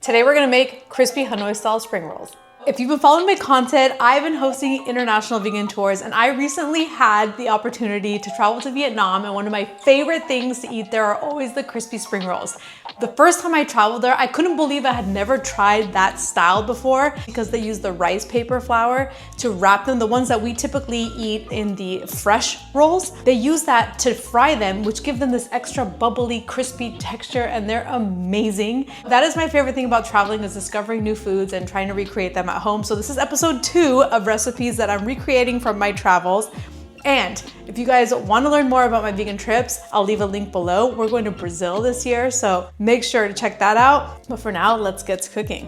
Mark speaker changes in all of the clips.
Speaker 1: Today we're gonna make crispy Hanoi-style spring rolls. If you've been following my content, I've been hosting international vegan tours, and I recently had the opportunity to travel to Vietnam, and one of my favorite things to eat there are always the crispy spring rolls. The first time I traveled there, I couldn't believe I had never tried that style before because they use the rice paper flour to wrap them. The ones that we typically eat in the fresh rolls, they use that to fry them, which give them this extra bubbly, crispy texture, and they're amazing. That is my favorite thing about traveling, is discovering new foods and trying to recreate them at home. So this is episode 2 of recipes that I'm recreating from my travels. And if you guys want to learn more about my vegan trips, I'll leave a link below. We're going to Brazil this year, so make sure to check that out. But for now, let's get to cooking.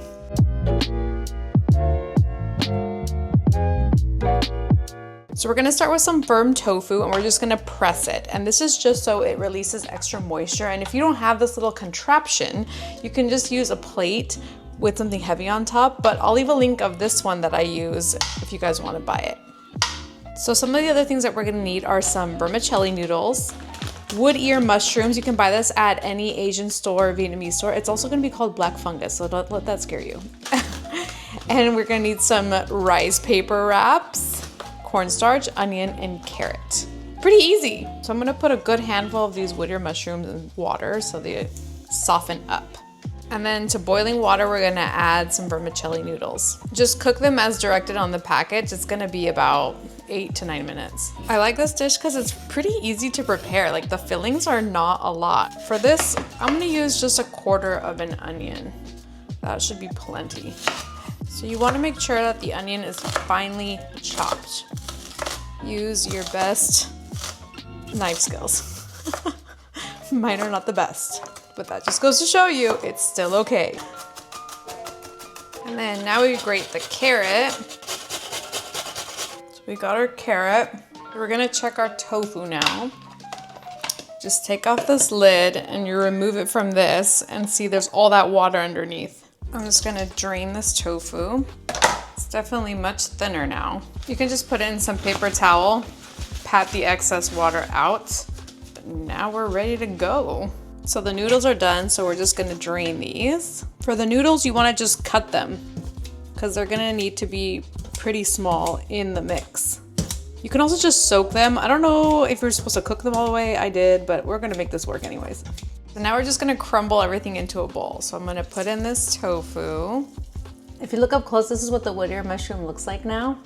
Speaker 1: So we're gonna start with some firm tofu, and we're just gonna press it. And this is just so it releases extra moisture. And if you don't have this little contraption, you can just use a plate with something heavy on top, but I'll leave a link of this one that I use if you guys want to buy it. So some of the other things that we're gonna need are some vermicelli noodles, wood ear mushrooms. You can buy this at any Asian store or Vietnamese store. It's also gonna be called black fungus, so don't let that scare you. And we're gonna need some rice paper wraps, cornstarch, onion, and carrot. Pretty easy. So I'm gonna put a good handful of these wood ear mushrooms in water so they soften up. And then to boiling water, we're gonna add some vermicelli noodles. Just cook them as directed on the package. It's gonna be about 8 to 9 minutes. I like this dish because it's pretty easy to prepare. Like, the fillings are not a lot. For this, I'm gonna use just 1/4 of an onion. That should be plenty. So you wanna make sure that the onion is finely chopped. Use your best knife skills. Mine are not the best, but that just goes to show you it's still okay. And then now we grate the carrot. So we got our carrot. We're gonna check our tofu now. Just take off this lid and you remove it from this, and see there's all that water underneath. I'm just gonna drain this tofu. It's definitely much thinner now. You can just put it in some paper towel, pat the excess water out. Now we're ready to go. So the noodles are done, so we're just gonna drain these. For the noodles, you wanna just cut them because they're gonna need to be pretty small in the mix. You can also just soak them. I don't know if you're supposed to cook them all the way. I did, but we're gonna make this work anyways. So now we're just gonna crumble everything into a bowl. So I'm gonna put in this tofu. If you look up close, this is what the wood ear mushroom looks like now.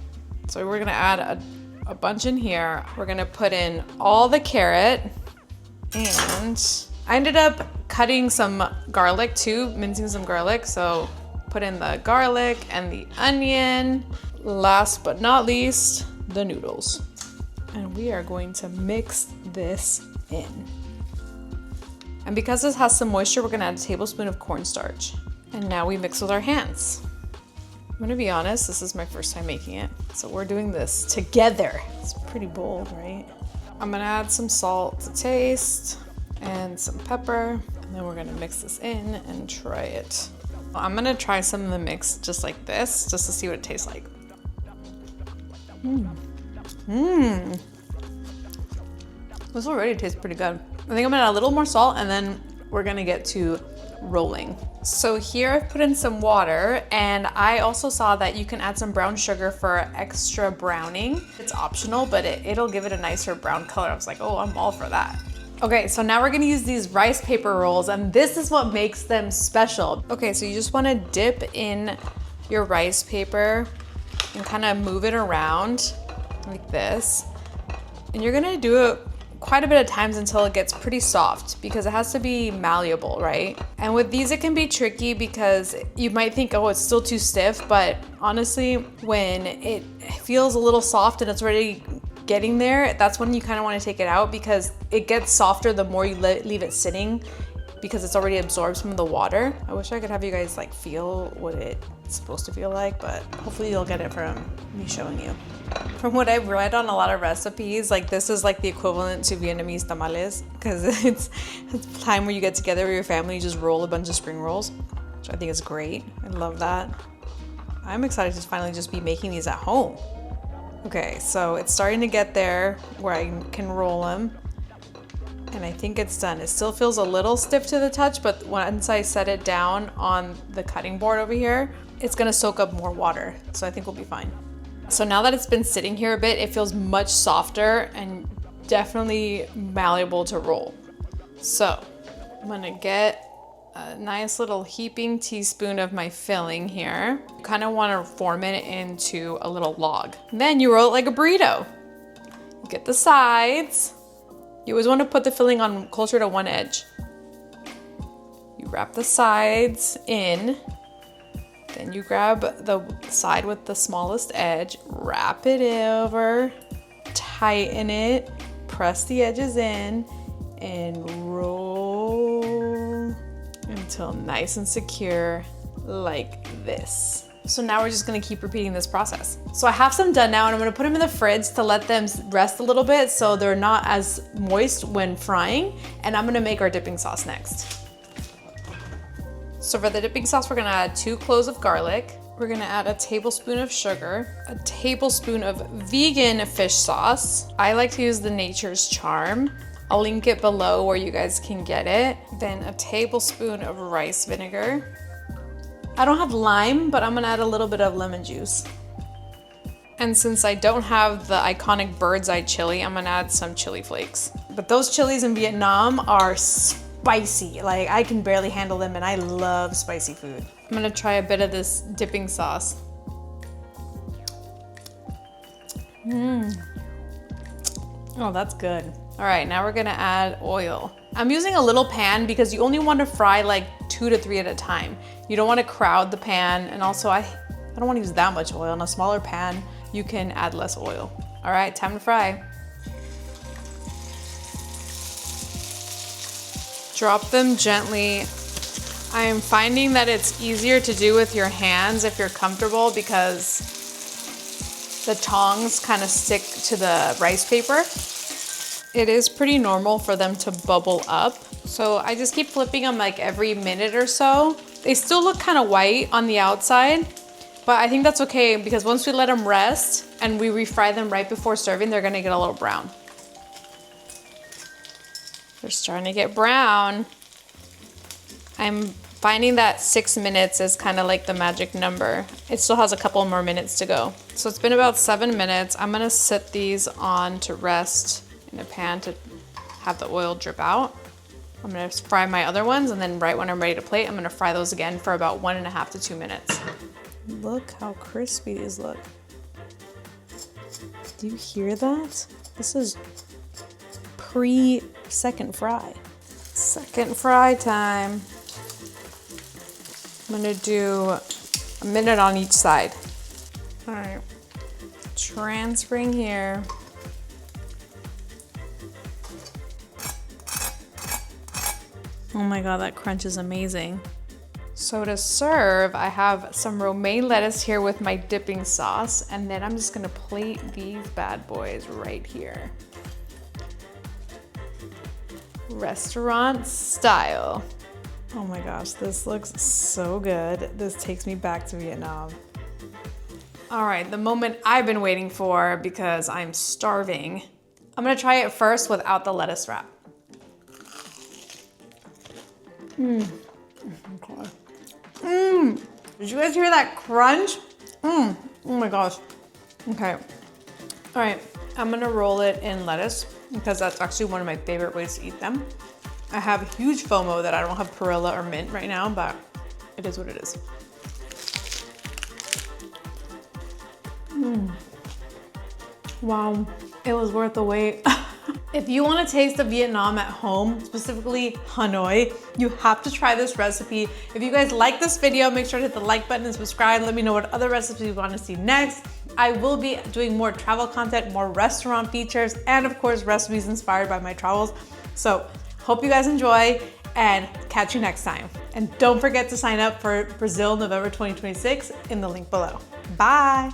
Speaker 1: So we're gonna add a bunch in here. We're gonna put in all the carrot, and I ended up cutting some garlic too, mincing some garlic. So put in the garlic and the onion. Last but not least, the noodles. And we are going to mix this in. And because this has some moisture, we're gonna add a tablespoon of cornstarch. And now we mix with our hands. I'm gonna be honest, this is my first time making it. So we're doing this together. It's pretty bold, right? I'm gonna add some salt to taste and some pepper. And then we're gonna mix this in and try it. I'm gonna try some of the mix just like this, just to see what it tastes like. This already tastes pretty good. I think I'm gonna add a little more salt, and then we're gonna get to rolling. So here I've put in some water, and I also saw that you can add some brown sugar for extra browning. It's optional, but it'll give it a nicer brown color. I was like, oh, I'm all for that. Okay, so now we're gonna use these rice paper rolls, and this is what makes them special. Okay, so you just wanna dip in your rice paper and kind of move it around like this. And you're gonna do it quite a bit of times until it gets pretty soft, because it has to be malleable, right? And with these, it can be tricky because you might think, oh, it's still too stiff, but honestly, when it feels a little soft and it's already getting there, that's when you kind of want to take it out, because it gets softer the more you leave it sitting, because it's already absorbed some of the water. I wish I could have you guys like feel what it's supposed to feel like, but hopefully you'll get it from me showing you. From what I've read on a lot of recipes, like this is like the equivalent to Vietnamese tamales, because it's a time where you get together with your family, you just roll a bunch of spring rolls, which I think is great. I love that. I'm excited to finally just be making these at home. Okay, so it's starting to get there where I can roll them. And I think it's done. It still feels a little stiff to the touch, but once I set it down on the cutting board over here, it's gonna soak up more water. So I think we'll be fine. So now that it's been sitting here a bit, it feels much softer and definitely malleable to roll. So I'm gonna get a nice little heaping teaspoon of my filling here. You kind of want to form it into a little log. Then you roll it like a burrito. You get the sides. You always want to put the filling on closer to one edge. You wrap the sides in. Then you grab the side with the smallest edge, wrap it over, tighten it, press the edges in, and roll until nice and secure like this. So now we're just gonna keep repeating this process. So I have some done now, and I'm gonna put them in the fridge to let them rest a little bit so they're not as moist when frying, and I'm gonna make our dipping sauce next. So for the dipping sauce, we're gonna add 2 cloves of garlic. We're gonna add a tablespoon of sugar, a tablespoon of vegan fish sauce. I like to use the Nature's Charm. I'll link it below where you guys can get it. Then a tablespoon of rice vinegar. I don't have lime, but I'm gonna add a little bit of lemon juice. And since I don't have the iconic bird's eye chili, I'm gonna add some chili flakes. But those chilies in Vietnam are spicy. Like, I can barely handle them, and I love spicy food. I'm gonna try a bit of this dipping sauce. Oh, that's good. All right, now we're gonna add oil. I'm using a little pan because you only want to fry like 2 to 3 at a time. You don't want to crowd the pan, and also I don't want to use that much oil. In a smaller pan, you can add less oil. All right, time to fry. Drop them gently. I am finding that it's easier to do with your hands if you're comfortable because the tongs kind of stick to the rice paper. It is pretty normal for them to bubble up. So I just keep flipping them like every minute or so. They still look kind of white on the outside, but I think that's okay because once we let them rest and we refry them right before serving, they're gonna get a little brown. They're starting to get brown. I'm finding that 6 minutes is kind of like the magic number. It still has a couple more minutes to go. So it's been about 7 minutes. I'm gonna set these on to rest in a pan to have the oil drip out. I'm gonna fry my other ones, and then right when I'm ready to plate, I'm gonna fry those again for about 1.5 to 2 minutes. Look how crispy these look. Do you hear that? This is pre-second fry. Second fry time. I'm gonna do a minute on each side. All right, transferring here. Oh my God, that crunch is amazing. So to serve, I have some romaine lettuce here with my dipping sauce, and then I'm just gonna plate these bad boys right here. Restaurant style. Oh my gosh, this looks so good. This takes me back to Vietnam. All right, the moment I've been waiting for because I'm starving. I'm gonna try it first without the lettuce wrap. Okay. Did you guys hear that crunch? Oh my gosh. Okay. All right, I'm gonna roll it in lettuce because that's actually one of my favorite ways to eat them. I have huge FOMO that I don't have perilla or mint right now, but it is what it is. Wow, it was worth the wait. If you want to taste of Vietnam at home, specifically Hanoi, you have to try this recipe. If you guys like this video, make sure to hit the like button and subscribe. Let me know what other recipes you want to see next. I will be doing more travel content, more restaurant features, and of course, recipes inspired by my travels. So hope you guys enjoy, and catch you next time. And don't forget to sign up for Brazil November 2026 in the link below. Bye.